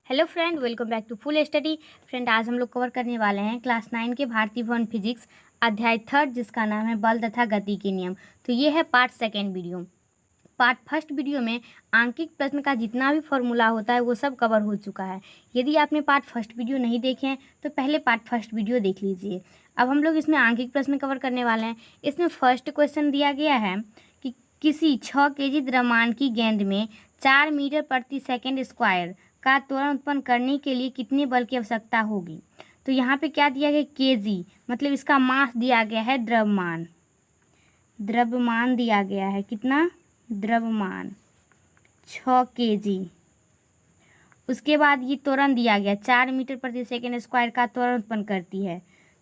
Hello friend, welcome back to full study. Friend, आज हम लोग कवर करने वाले हैं क्लास 9 के भारतीय भवन फिजिक्स अध्याय 3 जिसका नाम है बल तथा गति के नियम। तो ये है part second video. Part first video में आंकिक प्रश्न का जितना भी फॉर्मूला होता है वो सब कवर हो चुका है। यदि आपने पार्ट फर्स्ट वीडियो नहीं देखे हैं तो पहले पार्ट फर्स्ट वीडियो देख लीजिए। अब हम लोग इसमें आंकिक प्रश्न कवर करने वाले हैं। इसमें फर्स्ट क्वेश्चन दिया गया है कि किसी 6 केजी द्रव्यमान की गेंद में 4 मीटर प्रति सेकेंड स्क्वायर का त्वरण उत्पन्न करने के लिए कितने बल की आवश्यकता होगी। तो यहाँ पे क्या दिया गया, केजी, मतलब इसका मास दिया गया है द्रव्यमान। द्रव्यमान दिया गया है, कितना द्रव्यमान 6 केजी। उसके बाद ये त्वरण दिया गया 4 मीटर प्रति सेकेंड स्क्वायर का त्वरण उत्पन्न करती है।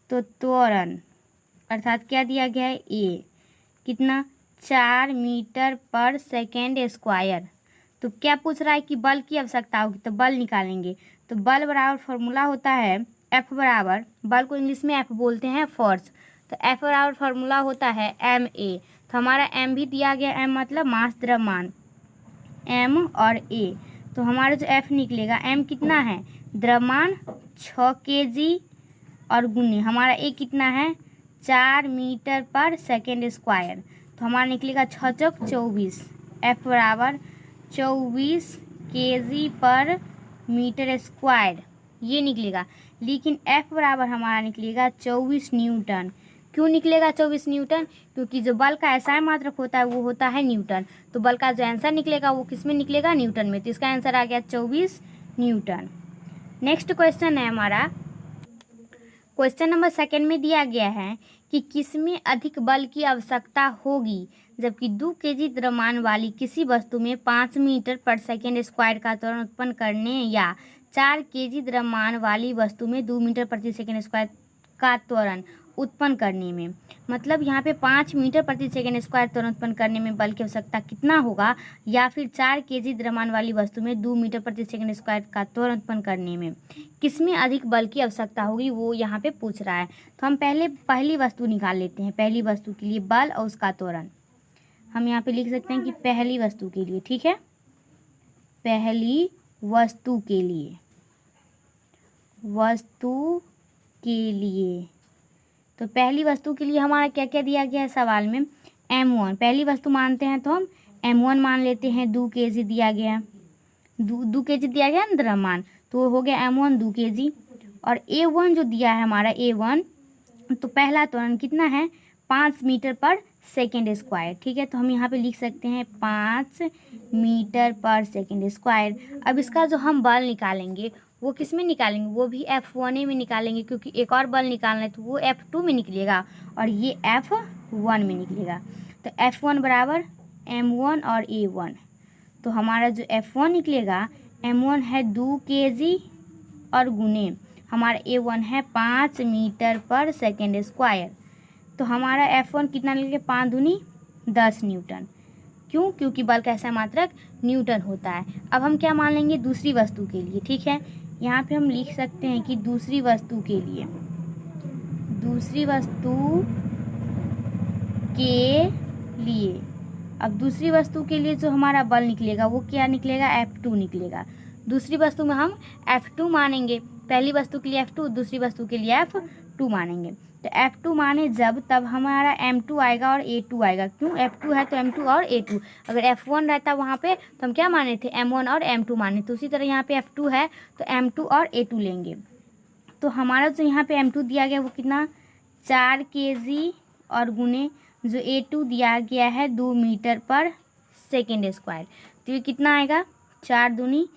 तो त्वरण अर्थात क्या दिया गया है, ए, कितना 4 मीटर पर सेकेंड स्क्वायर। तो क्या पूछ रहा है कि बल की आवश्यकता होगी, तो बल निकालेंगे। तो बल बराबर फॉर्मूला होता है F बराबर, बल को इंग्लिश में F बोलते हैं, फोर्स। तो F बराबर फॉर्मूला होता है ma। तो हमारा m भी दिया गया, m मतलब मास द्रव्यमान, m और a। तो हमारा जो F निकलेगा, m कितना है द्रव्यमान 6 kg और गुने हमारा a कितना है 4 मीटर पर सेकेंड स्क्वायर। तो हमारा निकलेगा 6 चौक 24। F बराबर 24 kg पर मीटर स्क्वायर, ये निकलेगा। लेकिन F बराबर हमारा निकलेगा 24 न्यूटन। क्यों निकलेगा 24 न्यूटन? क्योंकि जो बल का एसआई मात्रक होता है वो होता है न्यूटन। तो बल का जो आंसर निकलेगा वो किस में निकलेगा, न्यूटन में। तो इसका आंसर आ गया 24 न्यूटन। नेक्स्ट क्वेश्चन है हमारा, क्वेश्चन नंबर सेकेंड में दिया गया है कि किसमें अधिक बल की आवश्यकता होगी जबकि 2 केजी द्रव्यमान वाली किसी वस्तु में 5 मीटर पर सेकेंड स्क्वायर का त्वरण उत्पन्न करने या 4 केजी द्रव्यमान वाली वस्तु में 2 मीटर प्रति सेकेंड स्क्वायर का त्वरण उत्पन्न करने में। मतलब यहाँ पे 5 मीटर प्रति सेकेंड स्क्वायर त्वरण उत्पन्न करने में बल की आवश्यकता कितना होगा, या फिर 4 केजी द्रव्यमान वाली वस्तु में 2 मीटर प्रति सेकेंड स्क्वायर का त्वरण उत्पन्न करने में किसमें अधिक बल की आवश्यकता होगी, वो यहाँ पे पूछ रहा है। तो हम पहली वस्तु निकाल लेते हैं। पहली वस्तु के लिए बल और उसका त्वरण हम यहाँ पे लिख सकते हैं कि पहली वस्तु के लिए, ठीक है, पहली वस्तु के लिए, तो पहली वस्तु के लिए हमारा क्या क्या दिया गया है सवाल में, m1 पहली वस्तु मानते हैं तो हम m1 मान लेते हैं। 2 केजी दिया गया, 2 केजी दिया गया ना द्रव्यमान, तो हो गया m1 2 केजी। और a1 जो दिया है हमारा a1, तो पहला त्वरण कितना है 5 मीटर पर सेकेंड स्क्वायर, ठीक है। तो हम यहाँ पे लिख सकते हैं 5 मीटर पर सेकेंड स्क्वायर। अब इसका जो हम बल निकालेंगे वो किस में निकालेंगे, वो भी F1 में निकालेंगे, क्योंकि एक और बल निकालना है तो वो F2 में निकलेगा और ये F1 में निकलेगा। तो F1 बराबर m1 और a1। तो हमारा जो F1 निकलेगा, m1 है 2 केजी और गुने हमारा a1 है 5 मीटर पर सेकेंड स्क्वायर। तो हमारा F1 कितना निकलेगा, 5 दूनी 10 न्यूटन। क्यों? क्योंकि बल का ऐसा मात्रक न्यूटन होता है। अब हम क्या मान लेंगे दूसरी वस्तु के लिए, ठीक है। यहाँ पे हम लिख सकते हैं कि दूसरी वस्तु के लिए अब दूसरी वस्तु के लिए जो हमारा बल निकलेगा वो क्या निकलेगा, F2 निकलेगा। दूसरी वस्तु में हम F2 मानेंगे, पहली वस्तु के लिए F2, दूसरी वस्तु के लिए F2 मानेंगे। तो F2 माने जब तब हमारा M2 आएगा और A2 आएगा। क्यों? F2 है तो M2 और A2। अगर F1 रहता वहाँ पे तो हम क्या माने थे, M1 और M2 माने। तो उसी तरह यहाँ पे F2 है तो M2 और A2 लेंगे। तो हमारा जो यहाँ पे M2 दिया गया वो कितना 4 केजी और गुने जो A2 दिया गया है 2 मीटर पर सेकेंड स्क्वायर। तो ये कितना आएगा 4 दूनी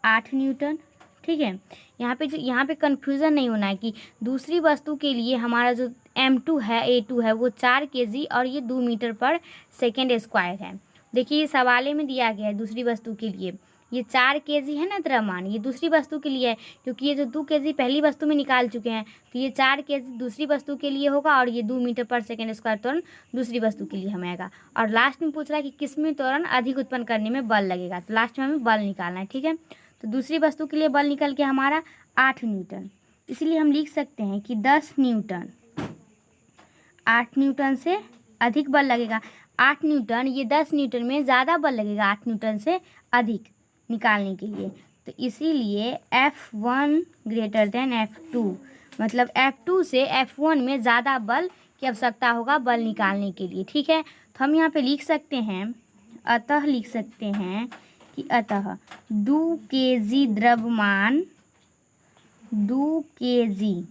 8 न्यूटन, ठीक है। यहाँ पे कन्फ्यूज़न नहीं होना है कि दूसरी वस्तु के लिए हमारा जो M2 है A2 है वो 4 केजी और ये 2 मीटर पर सेकेंड स्क्वायर है। देखिए ये सवाले में दिया गया है दूसरी वस्तु के लिए ये 4 केजी है ना द्रव्यमान, ये दूसरी वस्तु के लिए है, क्योंकि ये जो 2 केजी पहली वस्तु में निकाल चुके हैं तो ये 4 केजी दूसरी वस्तु के लिए होगा और ये 2 मीटर पर सेकेंड स्क्वायर त्वरण दूसरी वस्तु के लिए हमें आएगा। और लास्ट में पूछ रहा है कि किसमें त्वरण अधिक उत्पन्न करने में बल लगेगा, तो लास्ट में हमें बल निकालना है, ठीक है। तो दूसरी वस्तु के लिए बल निकल के हमारा 8 न्यूटन, इसलिए हम लिख सकते हैं कि 10 न्यूटन, 8 न्यूटन से अधिक बल लगेगा। 8 न्यूटन, ये 10 न्यूटन में ज़्यादा बल लगेगा 8 न्यूटन से अधिक निकालने के लिए। तो इसीलिए F1 ग्रेटर देन F2, मतलब F2 से F1 में ज़्यादा बल की आवश्यकता होगा बल निकालने के लिए। ठीक है, तो हम यहाँ पे लिख सकते हैं, अतः लिख सकते हैं कि अतः 2 kg द्रव्यमान 2 kg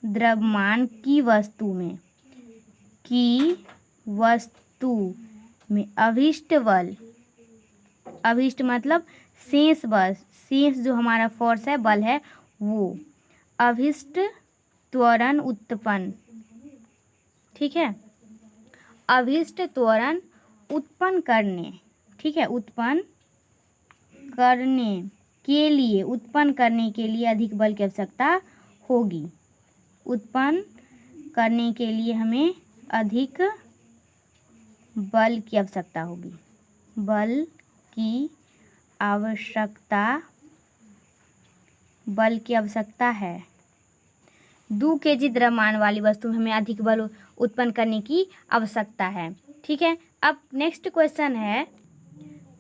द्रव्यमान की वस्तु में अभिष्ट बल, अभिष्ट मतलब शेष बल, शेष जो हमारा फोर्स है, बल है, वो अभिष्ट त्वरण उत्पन्न, ठीक है, अभिष्ट त्वरण उत्पन्न करने, ठीक है, उत्पन्न करने के लिए अधिक बल की आवश्यकता होगी। उत्पन्न करने के लिए हमें अधिक बल की आवश्यकता होगी, बल की आवश्यकता है। 2 kg द्रव्यमान वाली वस्तु में हमें अधिक बल उत्पन्न करने की आवश्यकता है। ठीक है, अब नेक्स्ट क्वेश्चन है,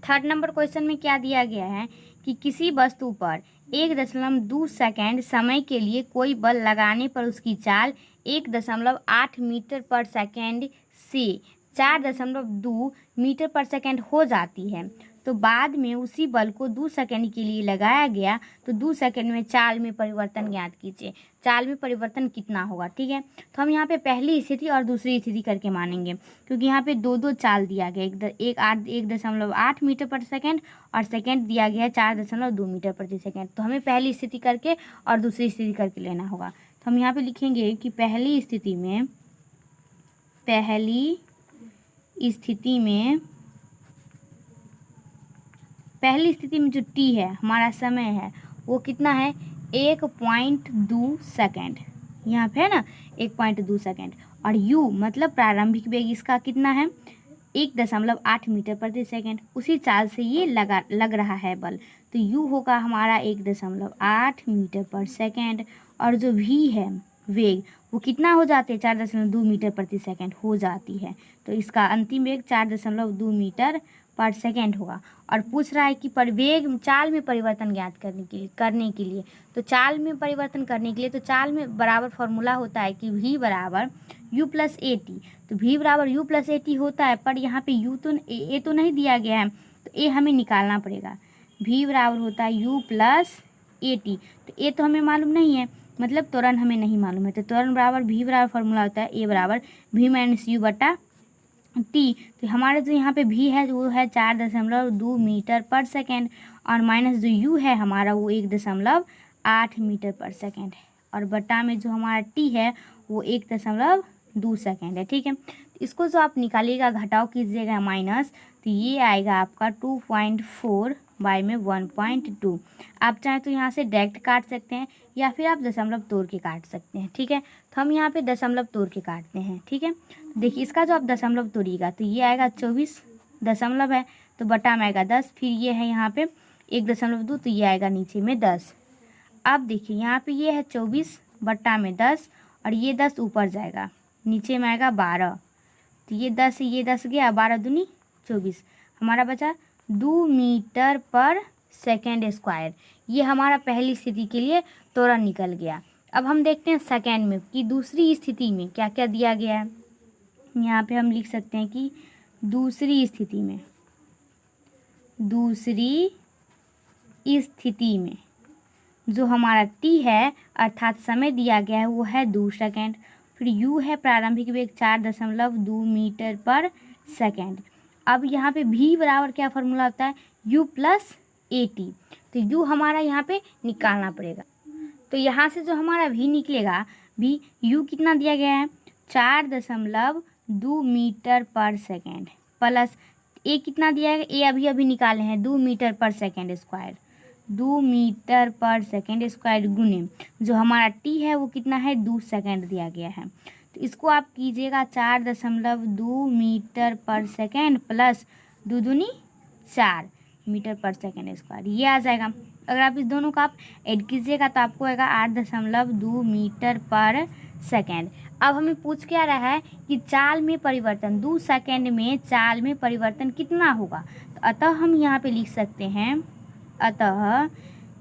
3rd नंबर क्वेश्चन में क्या दिया गया है कि किसी वस्तु पर 1.2 सेकेंड समय के लिए कोई बल लगाने पर उसकी चाल 1.8 मीटर पर सेकेंड से 4.2 मीटर पर सेकेंड हो जाती है, तो बाद में उसी बल को 2 सेकेंड के लिए लगाया गया, तो 2 सेकेंड में चाल में परिवर्तन ज्ञात कीजिए। चाल में परिवर्तन कितना होगा? ठीक है, तो हम यहाँ पे पहली स्थिति और दूसरी स्थिति करके मानेंगे, क्योंकि यहाँ पे दो चाल दिया गया, 1.8 मीटर पर सेकेंड और सेकेंड दिया गया है 4.2 मीटर प्रति सेकेंड। तो हमें पहली स्थिति करके और दूसरी स्थिति करके लेना होगा। तो हम यहाँ पे लिखेंगे कि पहली स्थिति में जो t है, हमारा समय है, वो कितना है? 1.2 सेकेंड, यहाँ पे है ना 1.2 सेकेंड, और u मतलब प्रारंभिक वेग इसका कितना है? 1.8 मीटर प्रति सेकेंड। उसी चाल से ये लग रहा है बल, तो u होगा हमारा 1.8 मीटर पर सेकेंड, और जो v है वेग, वो कितना हो जाते हैं? 4.2 मीटर प्रति सेकेंड हो जाती है, तो इसका अंतिम वेग 4.2 मीटर पर सेकेंड होगा। और पूछ रहा है कि चाल में परिवर्तन ज्ञात करने के लिए, तो चाल में परिवर्तन करने के लिए तो चाल में बराबर फॉर्मूला होता है कि v बराबर u प्लस ए टी। तो v बराबर u प्लस ए टी होता है, पर यहाँ पे a तो नहीं दिया गया है, तो a हमें निकालना पड़ेगा। v बराबर होता है u प्लस ए टी, तो a तो हमें मालूम नहीं है, मतलब त्वरण हमें नहीं मालूम है, तो त्वरण बराबर v बराबर फॉर्मूला होता है a बराबर v माइनस यू बटा टी। तो हमारे जो यहाँ पे v है वो है 4.2 मीटर पर सेकेंड, और माइनस जो u है हमारा वो 1.8 मीटर पर सेकेंड है, और बटा में जो हमारा t है वो 1.2 सेकेंड है। ठीक है, तो इसको जो आप निकालिएगा, घटाव कीजिएगा माइनस, तो ये आएगा आपका 2.4 बाई में 1.2। आप चाहें तो यहाँ से डायरेक्ट काट सकते हैं, या फिर आप दशमलव तोड़ के काट सकते हैं। ठीक है, तो हम यहाँ पे दशमलव तोड़ के काटते हैं। ठीक है, देखिए इसका जो आप दशमलव तोड़िएगा तो ये आएगा 24 दशमलव है, तो बटा में आएगा 10, फिर ये है यहाँ पे 1.2, तो ये आएगा नीचे में 10। अब देखिए यहाँ पे ये है 24 बटा में 10, और ये 10 ऊपर जाएगा, नीचे में आएगा 12, तो ये 10 गया, 12 दूनी 24, हमारा बचा 2 मीटर पर सेकेंड स्क्वायर। ये हमारा पहली स्थिति के लिए त्वरण निकल गया। अब हम देखते हैं सेकेंड में कि दूसरी स्थिति में क्या क्या दिया गया है। यहाँ पे हम लिख सकते हैं कि दूसरी स्थिति में जो हमारा t है, अर्थात समय दिया गया है, वो है 2 सेकेंड, फिर u है प्रारंभिक वेग 4.2 मीटर पर सेकेंड। अब यहाँ पे v बराबर क्या फॉर्मूला होता है? u प्लस ए टी, तो u हमारा यहाँ पे निकालना पड़ेगा। तो यहाँ से जो हमारा v निकलेगा, u कितना दिया गया है? 4.2 मीटर पर सेकेंड, प्लस a कितना दिया है? a अभी निकाले हैं, 2 मीटर पर सेकेंड स्क्वायर, 2 मीटर पर सेकेंड स्क्वायर गुने जो हमारा t है वो कितना है? 2 सेकेंड दिया गया है। तो इसको आप कीजिएगा 4.2 मीटर पर सेकेंड प्लस 2 दूनी 4 मीटर पर सेकेंड स्क्वायर, ये आ जाएगा। अगर आप इस दोनों का आप ऐड कीजिएगा तो आपको आएगा 8.2 मीटर पर सेकेंड। अब हमें पूछ क्या रहा है कि चाल में परिवर्तन 2 सेकेंड में चाल में परिवर्तन कितना होगा। तो अतः हम यहाँ पे लिख सकते हैं, अतः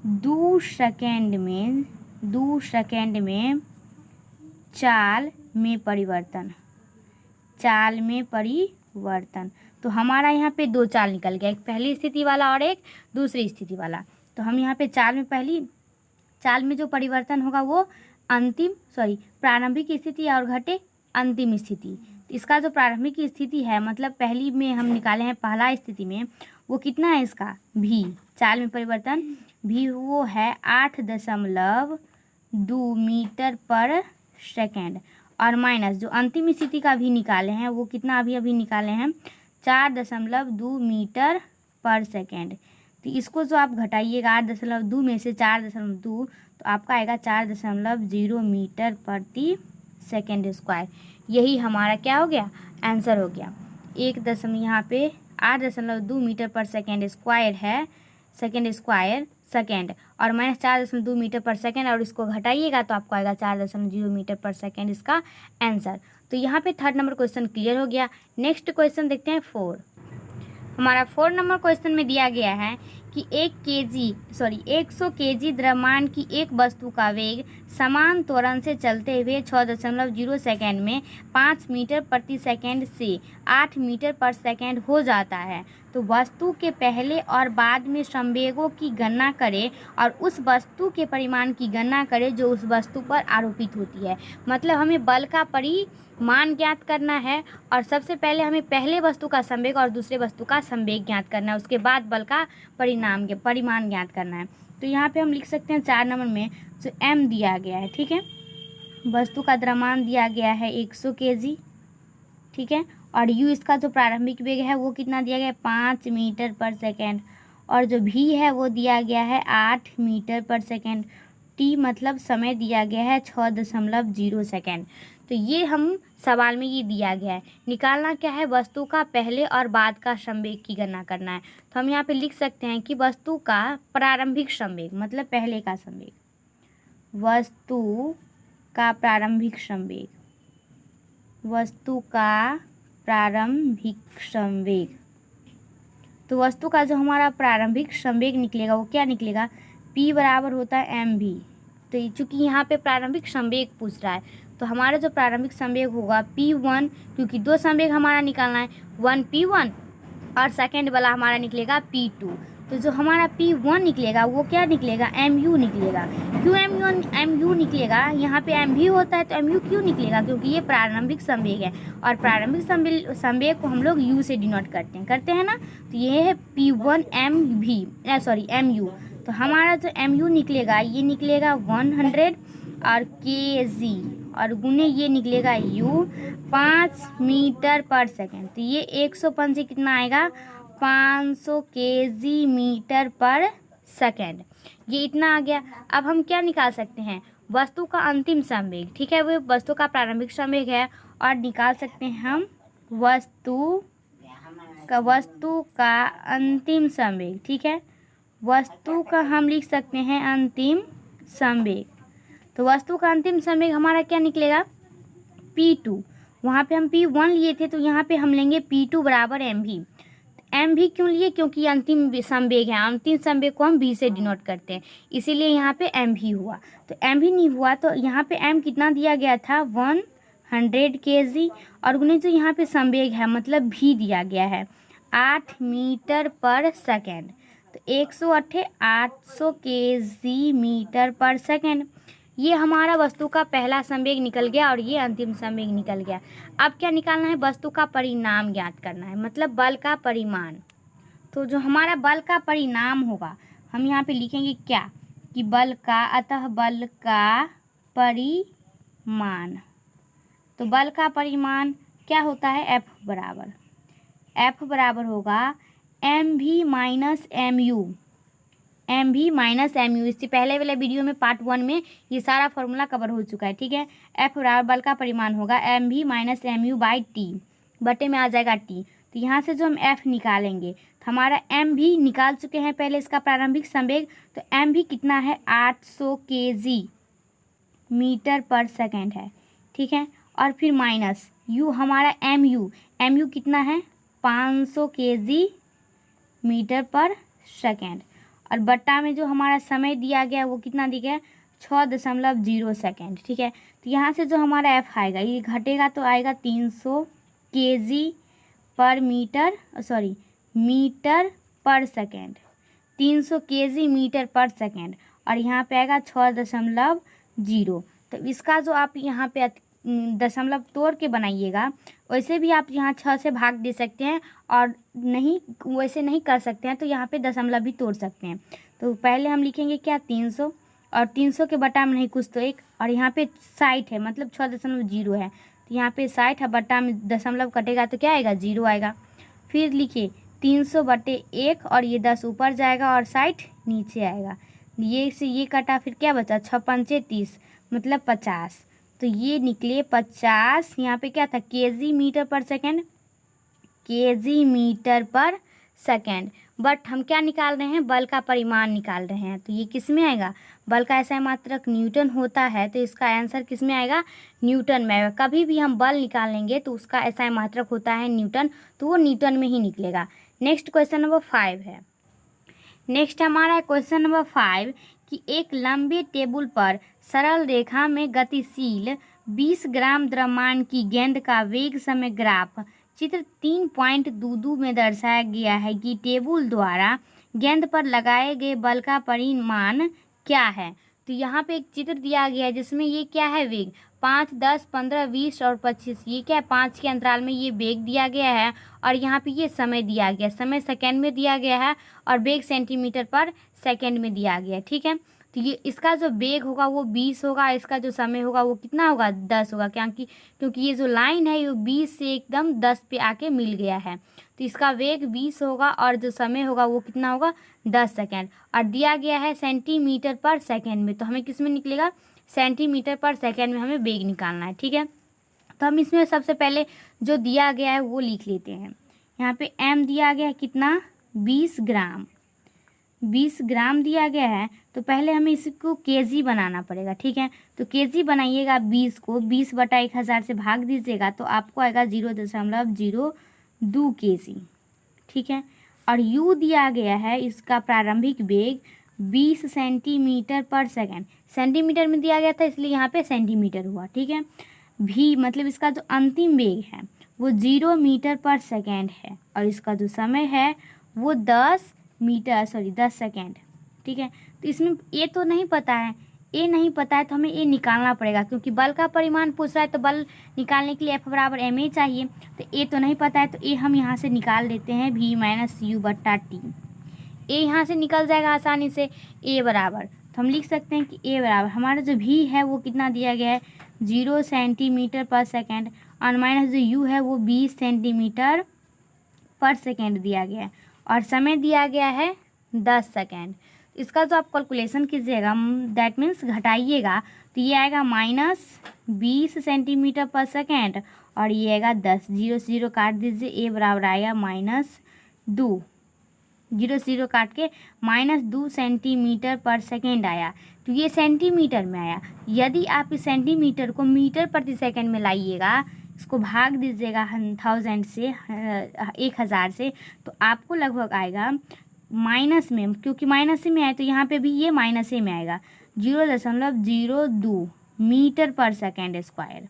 2 सेकेंड में चाल में परिवर्तन। तो हमारा यहाँ पे 2 चाल निकल गया, एक पहली स्थिति वाला और एक दूसरी स्थिति वाला। तो हम यहाँ पे पहली चाल में जो परिवर्तन होगा वो प्रारंभिक स्थिति और घटे अंतिम स्थिति। इसका जो प्रारंभिक स्थिति है मतलब पहली में हम निकाले हैं पहला स्थिति में, वो कितना है इसका भी, चाल में परिवर्तन भी वो है 8.2 मीटर पर सेकेंड, और माइनस जो अंतिम स्थिति का भी निकाले हैं वो कितना अभी निकाले हैं 4.2 मीटर पर सेकेंड। तो इसको जो आप घटाइएगा 8.2 में से 4.2 तो आपका आएगा 4.0 मीटर प्रति सेकेंड स्क्वायर। यही हमारा क्या हो गया, आंसर हो गया। यहाँ पे 8.2 मीटर पर सेकेंड स्क्वायर है, सेकेंड और माइनस 4.2 मीटर पर सेकेंड, और इसको घटाइएगा तो आपको आएगा 4.0 मीटर पर सेकेंड इसका आंसर। तो यहाँ पे 3rd नंबर क्वेश्चन क्लियर हो गया। नेक्स्ट क्वेश्चन देखते हैं 4। हमारा 4 नंबर क्वेश्चन में दिया गया है कि 100 केजी द्रव्यमान की एक वस्तु का वेग समान त्वरण से चलते हुए 6.0 सेकेंड में 5 मीटर प्रति सेकेंड से 8 मीटर पर सेकेंड हो जाता है। तो वस्तु के पहले और बाद में संवेगों की गणना करें और उस वस्तु के परिमाण की गणना करें जो उस वस्तु पर आरोपित होती है। मतलब हमें बल का परिमाण ज्ञात करना है और सबसे पहले हमें पहले वस्तु का संवेग और दूसरे वस्तु का संवेग ज्ञात करना है, उसके बाद बल का परिमाण ज्ञात करना है। तो यहाँ पे हम लिख सकते हैं 4 नंबर में जो m दिया गया है, ठीक है, वस्तु का द्रव्यमान दिया गया है 100 केजी, ठीक है, और u इसका जो प्रारंभिक वेग है वो कितना दिया गया है 5 मीटर पर सेकेंड, और जो v है वो दिया गया है 8 मीटर पर सेकेंड, t मतलब समय दिया गया है 6.0 सेकेंड। तो ये हम सवाल में ये दिया गया है, निकालना क्या है, वस्तु का पहले और बाद का संवेग की गणना करना है। तो हम यहाँ पे लिख सकते हैं कि वस्तु का प्रारंभिक संवेग मतलब पहले का संवेग, वस्तु का प्रारंभिक संवेग। तो वस्तु का जो हमारा प्रारंभिक संवेग निकलेगा वो क्या निकलेगा, p बराबर होता है mv। तो चूँकि यहाँ पे प्रारंभिक संवेग पूछ रहा है तो हमारा जो प्रारंभिक संवेग होगा p1, क्योंकि 2 संवेग हमारा निकालना है, 1p1 और सेकेंड वाला हमारा निकलेगा p2। तो जो हमारा p1 निकलेगा वो क्या निकलेगा, mu निकलेगा। क्यों mu निकलेगा, यहाँ पे mv होता है तो mu क्यों निकलेगा, क्योंकि ये प्रारंभिक संवेग है और प्रारंभिक संवेग को हम लोग u से डिनोट करते हैं ना। तो ये है p1 mu। तो हमारा जो mu निकलेगा ये निकलेगा 100 और kg और गुने ये निकलेगा u 5 मीटर पर सेकेंड। तो ये 105 से कितना आएगा 500 kg मीटर पर सेकेंड, ये इतना आ गया। अब हम क्या निकाल सकते हैं, वस्तु का अंतिम संवेग, ठीक है, वो वस्तु का प्रारंभिक संवेग है और निकाल सकते हैं हम वस्तु का अंतिम संवेग, ठीक है, वस्तु का हम लिख सकते हैं अंतिम संवेग। तो वस्तु का अंतिम संवेग हमारा क्या निकलेगा p2, वहाँ पे हम p1 लिए थे तो यहाँ पे हम लेंगे p2 बराबर mv। mv क्यों लिए, क्योंकि अंतिम संवेग है, अंतिम संवेग को हम v से डिनोट करते हैं, इसीलिए यहाँ पे mv हुआ। तो mv नहीं हुआ तो यहाँ पे m कितना दिया गया था 100 kg और गुने जो यहाँ पे संवेग है मतलब v दिया गया है 8 मीटर पर सेकेंड। तो 800 kg मीटर पर सेकेंड, ये हमारा वस्तु का पहला संवेग निकल गया और ये अंतिम संवेग निकल गया। अब क्या निकालना है, वस्तु का परिमाण ज्ञात करना है, मतलब बल का परिमाण। तो जो हमारा बल का परिमाण होगा हम यहाँ पे लिखेंगे क्या कि बल का परिमाण। तो बल का परिमाण क्या होता है, F बराबर होगा mv माइनस mu। इससे पहले वाले वीडियो में पार्ट 1 में ये सारा फॉर्मूला कवर हो चुका है, ठीक है। F बराबर बल का परिमाण होगा mv minus mu by t, बटे में आ जाएगा t। तो यहाँ से जो हम F निकालेंगे तो हमारा mv निकाल चुके हैं पहले इसका प्रारंभिक संवेग, तो mv कितना है 800 kg मीटर पर सेकेंड है, ठीक है, और फिर माइनस u हमारा mu कितना है 500 kg मीटर पर सेकेंड, और बट्टा में जो हमारा समय दिया गया है वो कितना दिया गया है, 6.0 सेकेंड। ठीक है, तो यहाँ से जो हमारा एफ आएगा ये घटेगा तो आएगा 300 kg पर मीटर, सॉरी मीटर पर सेकेंड, 300 kg मीटर पर सेकेंड, और यहाँ पे आएगा 6.0। तो इसका जो आप यहाँ पे दशमलव तोड़ के बनाइएगा, वैसे भी आप यहाँ 6 से भाग दे सकते हैं, और नहीं वैसे नहीं कर सकते हैं तो यहाँ पे दशमलव भी तोड़ सकते हैं। तो पहले हम लिखेंगे क्या, 300, और 300 के बटा में नहीं कुछ तो एक, और यहाँ पे 60 है मतलब 6.0 है, तो यहाँ पे 60 है, बटा में दशमलव कटेगा तो क्या आएगा, 0 आएगा। फिर लिखिए 300/1, और ये 10 ऊपर जाएगा और 60 नीचे आएगा, ये से ये कटा, फिर क्या बचा, 6×5 = 30 मतलब 50, तो ये निकले 50। यहाँ पे क्या था, kg मीटर पर सेकेंड, kg मीटर पर सेकेंड। बट हम क्या निकाल रहे हैं, बल का परिमाण निकाल रहे हैं, तो ये किस में आएगा, बल का ऐसा मात्रक न्यूटन होता है, तो इसका आंसर किस में आएगा, न्यूटन में आएगा। कभी भी हम बल निकालेंगे तो उसका ऐसा मात्रक होता है न्यूटन, तो वो न्यूटन में ही निकलेगा। नेक्स्ट क्वेश्चन नंबर 5 है। नेक्स्ट हमारा क्वेश्चन नंबर 5 कि एक लंबे टेबल पर सरल रेखा में गतिशील 20 ग्राम द्रव्यमान की गेंद का वेग समय ग्राफ चित्र 3.22 में दर्शाया गया है कि टेबल द्वारा गेंद पर लगाए गए बल का परिमाण क्या है। तो यहाँ पे एक चित्र दिया गया है जिसमें ये क्या है, वेग 5, 10, 15, 20 और 25, ये क्या है 5 के अंतराल में ये वेग दिया गया है, और यहाँ पे ये समय दिया गया, समय सेकेंड में दिया गया है, और वेग सेंटीमीटर पर सेकेंड में दिया गया है। ठीक है, तो ये इसका जो वेग होगा वो 20 होगा, इसका जो समय होगा वो कितना होगा, 10 होगा, क्योंकि ये जो लाइन है ये 20 से एकदम 10 पे आके मिल गया है, तो इसका वेग 20 होगा, और जो समय होगा वो कितना होगा, 10 सेकेंड, और दिया गया है सेंटीमीटर पर सेकेंड में, तो हमें किस में निकलेगा, सेंटीमीटर पर सेकेंड में हमें वेग निकालना है। ठीक है, तो हम इसमें सबसे पहले जो दिया गया है वो लिख लेते हैं। यहाँ पे m दिया गया है कितना, 20 ग्राम, 20 ग्राम दिया गया है, तो पहले हमें इसको केजी बनाना पड़ेगा। ठीक है, तो केजी बनाइएगा 20 को 20/1000 से भाग दीजिएगा तो आपको आएगा 0.02 केजी। ठीक है, और u दिया गया है, इसका प्रारंभिक वेग 20 सेंटीमीटर पर सेकेंड, सेंटीमीटर में दिया गया था इसलिए यहाँ पे सेंटीमीटर हुआ। ठीक है, v मतलब इसका जो अंतिम वेग है वो 0 मीटर पर सेकेंड है, और इसका जो समय है वो 10 सेकेंड। ठीक है, तो इसमें ए तो नहीं पता है, ए नहीं पता है तो हमें ए निकालना पड़ेगा, क्योंकि बल का परिमाण पूछ रहा है तो बल निकालने के लिए F बराबर ma चाहिए, तो ए तो नहीं पता है, तो ए हम यहाँ से निकाल देते हैं v - u/t। ए यहाँ से निकल जाएगा आसानी से, ए बराबर, तो हम लिख सकते हैं कि ए बराबर हमारा जो v है वो कितना दिया गया है, 0 सेंटीमीटर पर सेकेंड, और माइनस जो u है वो 20 सेंटीमीटर पर सेकेंड दिया गया है, और समय दिया गया है 10 सेकेंड। इसका जो आप कैलकुलेशन कीजिएगा, दैट मीन्स घटाइएगा, तो ये आएगा -20 सेंटीमीटर पर सेकेंड, और ये आएगा 10, 0 से 0 काट दीजिए, ए बराबर आएगा -2, 0 से 0 काट के -2 सेंटीमीटर पर सेकेंड आया, तो ये सेंटीमीटर में आया। यदि आप इस सेंटीमीटर को मीटर प्रति सेकेंड में लाइएगा, इसको भाग दीजिएगा 1000 से 1000 से, तो आपको लगभग आएगा माइनस में, क्योंकि माइनस में आए तो यहाँ पे भी ये माइनस में आएगा, 0.02 मीटर पर सेकेंड स्क्वायर।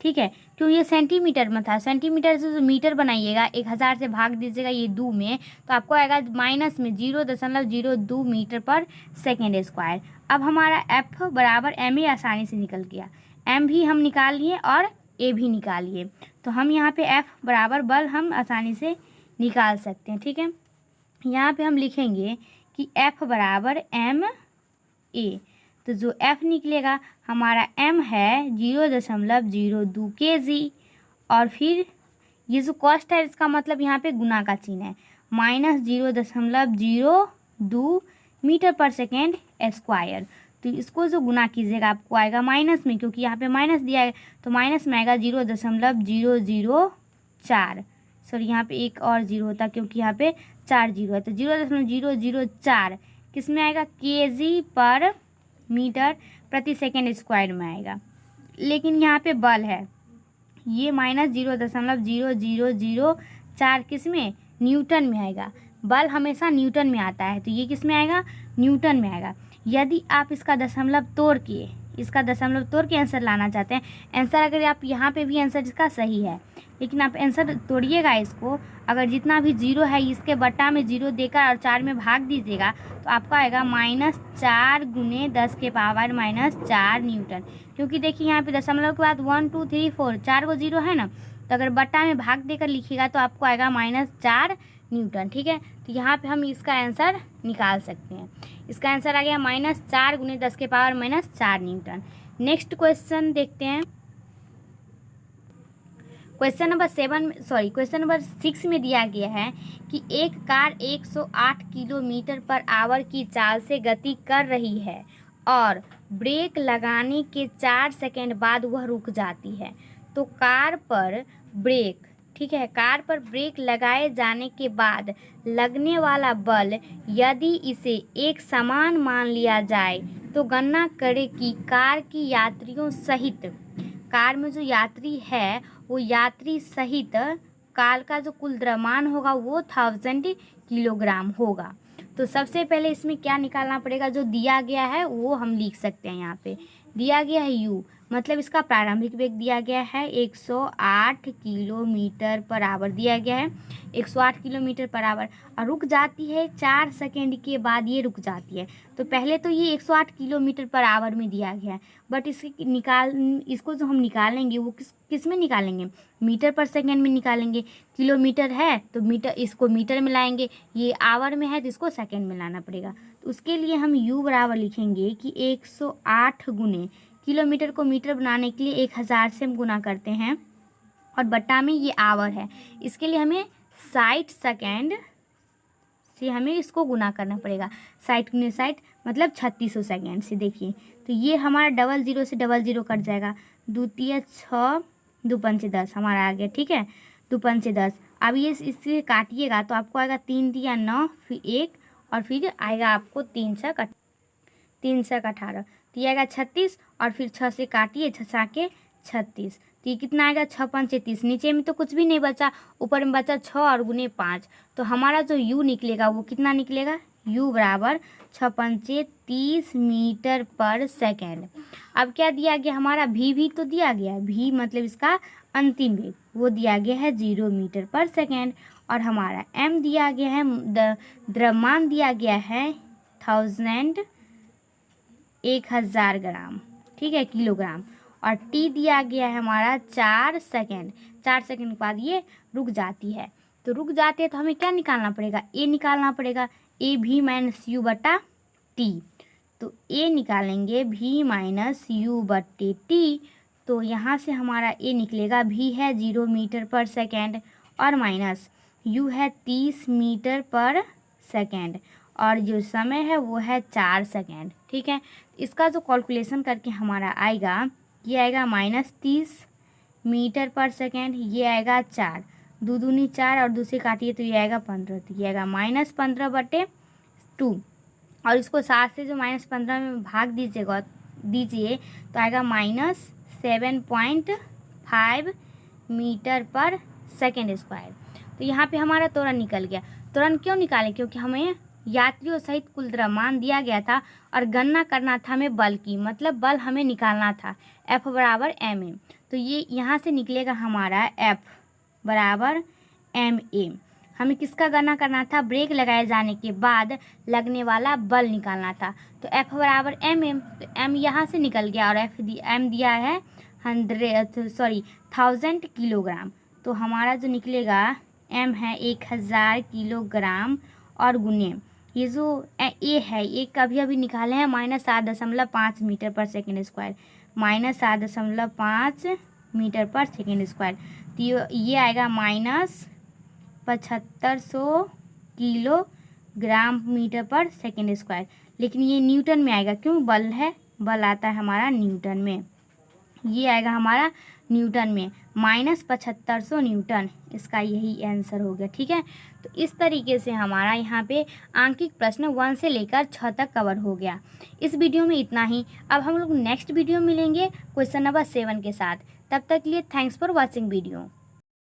ठीक है, क्यों ये सेंटीमीटर में था, सेंटीमीटर से जो मीटर बनाइएगा 1000 से भाग दीजिएगा ये 2 में, तो आपको आएगा माइनस में 0.02 मीटर पर सेकेंड स्क्वायर। अब हमारा F बराबर ma आसानी से निकल गया, m भी हम निकाल लिए और a भी निकाल लिए, तो हम यहाँ पे F बराबर बल हम आसानी से निकाल सकते हैं। ठीक है, यहाँ पे हम लिखेंगे कि F बराबर ma, तो जो F निकलेगा हमारा m है 0.02 kg, और फिर ये जो कॉस्ट है इसका मतलब यहाँ पे गुना का चिन्ह है, -0.02 मीटर पर सेकेंड स्क्वायर, तो इसको जो गुना कीजिएगा आपको आएगा माइनस में, क्योंकि यहाँ पे माइनस दिया है तो माइनस में आएगा 0.004, सॉरी यहाँ पे एक और जीरो होता क्योंकि यहाँ पे 4 जीरो है, तो 0.004 किस में आएगा, केजी पर मीटर प्रति सेकेंड स्क्वायर में आएगा। लेकिन यहाँ पे बल है ये -0.0004 किस में, न्यूटन में आएगा, बल हमेशा न्यूटन में आता है, तो ये किस में आएगा, न्यूटन में आएगा। यदि आप इसका दशमलव तोड़ के आंसर लाना चाहते हैं, आंसर अगर आप यहाँ पे भी आंसर इसका सही है, लेकिन आप आंसर तोड़िएगा इसको, अगर जितना भी जीरो है इसके बट्टा में जीरो देकर और 4 में भाग दीजिएगा तो आपका आएगा -4 × 10⁻⁻4 न्यूटन। क्योंकि देखिए यहाँ पे दशमलव के बाद 1 2 3 4 4 को जीरो है ना, तो अगर बट्टा में भाग देकर लिखिएगा तो आपको आएगा -4 न्यूटन। ठीक है, तो यहाँ पे हम इसका आंसर निकाल सकते हैं। इसका आंसर आ गया -4 × 10⁻⁻4 न्यूटन। नेक्स्ट क्वेश्चन देखते हैं। क्वेश्चन नंबर 6 में दिया गया है कि एक कार 108 किलोमीटर पर आवर की चाल से गति कर रही है और ब्रेक लगाने के 4 सेकंड बाद वह रुक जाती है। तो कार पर ब्रेक लगाए जाने के बाद लगने वाला बल यदि इसे एक समान मान लिया जाए तो गणना करें कि कार में जो यात्री है वो यात्री सहित कार का जो कुल द्रव्यमान होगा वो 1000 किलोग्राम होगा। तो सबसे पहले इसमें क्या निकालना पड़ेगा, जो दिया गया है वो हम लिख सकते हैं। यहाँ पे दिया गया है u, मतलब इसका प्रारंभिक वेग दिया गया है 108 किलोमीटर पर आवर दिया गया है, 108 किलोमीटर पर आवर, और रुक जाती है 4 सेकेंड के बाद ये रुक जाती है। तो पहले तो ये 108 किलोमीटर पर आवर में दिया गया है, बट इसको जो हम निकालेंगे वो किस में निकालेंगे, मीटर पर सेकेंड में निकालेंगे। किलोमीटर है तो इसको मीटर में लाएंगे, ये आवर में है तो इसको सेकेंड में लाना पड़ेगा। तो उसके लिए हम u बराबर लिखेंगे कि 108 गुने किलोमीटर को मीटर बनाने के लिए 1000 से हम गुना करते हैं और बट्टा में ये आवर है, इसके लिए हमें 60 सेकेंड से हमें इसको गुना करना पड़ेगा। 60 × 60 मतलब 3600 सेकेंड से। देखिए तो ये हमारा 00 से 00 कट जाएगा, 2 × 6 2 × 10 हमारा आ गया। ठीक है, 2 × 10। अब ये इससे काटिएगा तो आपको आएगा 3 × 9 फिर 1 और फिर आएगा आपको 3 × 18, तो ये आएगा 36 और फिर 6 से काटिए, 6 के 36, तो ये कितना आएगा 6 × 5 = 30। नीचे में तो कुछ भी नहीं बचा, ऊपर में बचा 6 और गुने 5। तो हमारा जो u निकलेगा वो कितना निकलेगा, u बराबर 6 × 5 = 30 मीटर पर सेकेंड। अब क्या दिया गया हमारा, v तो दिया गया है, v मतलब इसका अंतिम वेग वो दिया गया है 0 मीटर पर सेकेंड, और हमारा m दिया गया है, द्रव्यमान दिया गया है 1000 ग्राम, ठीक है, किलोग्राम, और t दिया गया है हमारा 4 सेकेंड। 4 सेकेंड के बाद ये रुक जाती है। तो रुक जाती है तो हमें क्या निकालना पड़ेगा, a निकालना पड़ेगा, a v - u बटा t। तो a निकालेंगे v - u बटे t, तो यहाँ से हमारा a निकलेगा, v है 0 मीटर पर सेकेंड और माइनस u है 30 मीटर पर सेकेंड, और जो समय है वो है 4 सेकेंड। ठीक है, इसका जो कैलकुलेशन करके हमारा आएगा, ये आएगा -30 मीटर पर सेकेंड, ये आएगा 4, 2 दूनी 4 और 2 से काटिए तो ये आएगा 15, तो ये आएगा -15/2, और इसको 7 से जो -15 में भाग दीजिए तो आएगा -7.5 मीटर पर सेकेंड स्क्वायर। तो यहाँ पे हमारा त्वरण निकल गया। त्वरण क्यों निकालें, क्योंकि हमें यात्रियों सहित कुल द्रव्यमान दिया गया था और गणना करना था हमें बल की, मतलब बल हमें निकालना था F बराबर ma। तो ये यहाँ से निकलेगा हमारा F बराबर ma। हमें किसका गणना करना था, ब्रेक लगाए जाने के बाद लगने वाला बल निकालना था। तो F बराबर ma, तो m यहाँ से निकल गया और m दिया है 1000 किलोग्राम। तो हमारा जो निकलेगा m है 1000 किलोग्राम, और गुने ये जो a है ये अभी निकाले हैं -7.5 मीटर पर सेकेंड स्क्वायर, -7.5 मीटर पर सेकेंड स्क्वायर, तो ये आएगा -7500 किलोग्राम मीटर पर सेकेंड स्क्वायर। लेकिन ये न्यूटन में आएगा, क्यों, बल है, बल आता है हमारा न्यूटन में, ये आएगा हमारा न्यूटन में, -7500 न्यूटन, इसका यही आंसर हो गया। ठीक है, तो इस तरीके से हमारा यहाँ पे आंकिक प्रश्न 1 से लेकर 6 तक कवर हो गया। इस वीडियो में इतना ही। अब हम लोग नेक्स्ट वीडियो मिलेंगे क्वेश्चन नंबर 7 के साथ। तब तक के लिए थैंक्स फॉर वॉचिंग वीडियो।